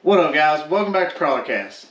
What up, guys? Welcome back to Crawlercast.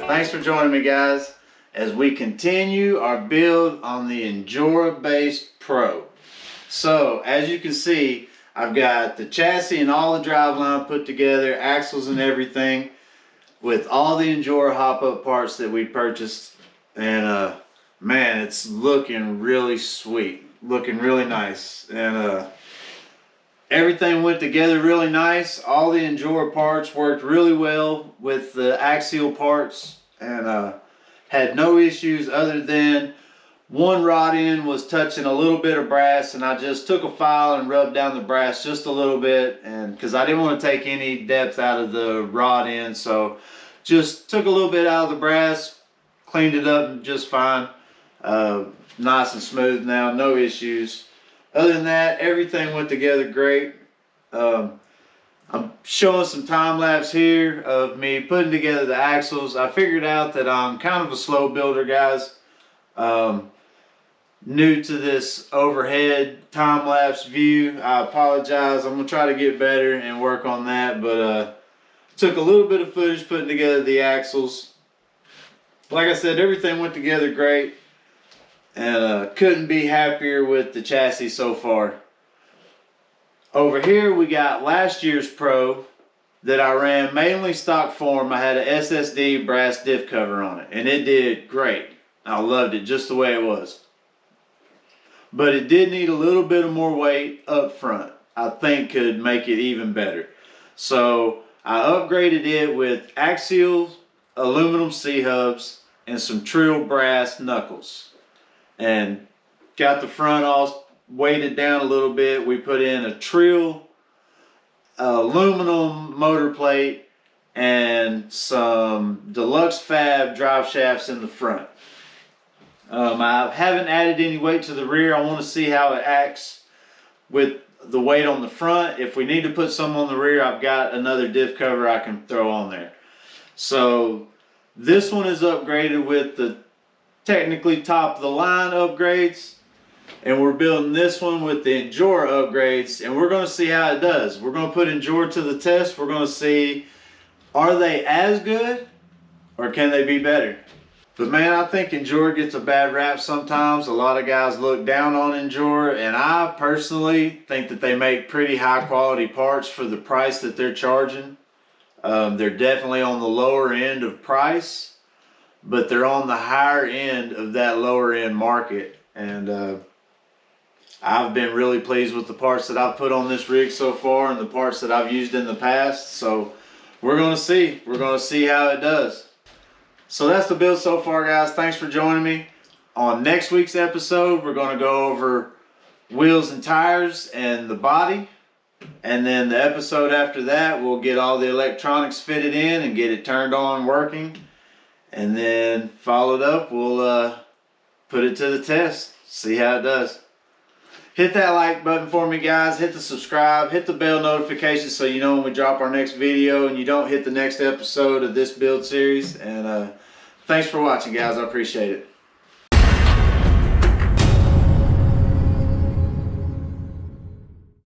Thanks for joining me, guys, as we continue our build on the Injora based Pro. So as you can see, I've got the chassis and all the driveline put together, axles and everything, with all the Injora hop-up parts that we purchased. And man, it's looking really sweet, looking really nice. And everything went together really nice. All the Injora parts worked really well with the axial parts, and had no issues other than one rod end was touching a little bit of brass, and I just took a file and rubbed down the brass just a little bit, and because I didn't want to take any depth out of the rod end, so just took a little bit out of the brass, cleaned it up just fine. Nice and smooth now, no issues. Other than that, everything went together great. I'm showing some time lapse here of me putting together the axles. I figured out that I'm kind of a slow builder, guys. New to this overhead time lapse view. I apologize. I'm gonna try to get better and work on that, but took a little bit of footage putting together the axles. Like I said, everything went together great, and couldn't be happier with the chassis so far. Over here we got last year's Pro that I ran mainly stock form. I had an SSD brass diff cover on it, and it did great. I loved it just the way it was. But it did need a little bit of more weight up front. I think could make it even better. So I upgraded it with axial aluminum C-hubs and some Trill brass knuckles, and got the front all weighted down a little bit. We put in a Trill aluminum motor plate and some deluxe fab drive shafts in the front. I haven't added any weight to the rear. I want to see how it acts with the weight on the front. If we need to put some on the rear, I've got another diff cover I can throw on there. So this one is upgraded with the technically top of the line upgrades, and we're building this one with the Injora upgrades, and we're going to see how it does. We're going to put Injora to the test. We're going to see, are they as good or can they be better? But man, I think Injora gets a bad rap sometimes. A lot of guys look down on Injora, and I personally think that they make pretty high quality parts for the price that they're charging. They're definitely on the lower end of price, but they're on the higher end of that lower end market. And I've been really pleased with the parts that I've put on this rig so far and the parts that I've used in the past. So we're going to see. We're going to see how it does. So that's the build so far, guys. Thanks for joining me. On next week's episode, we're going to go over wheels and tires and the body. And then the episode after that, we'll get all the electronics fitted in and get it turned on working. And then followed up, we'll put it to the test. See how it does. Hit that like button for me, guys. Hit the subscribe. Hit the bell notification so you know when we drop our next video and you don't hit the next episode of this build series. And thanks for watching, guys. I appreciate it.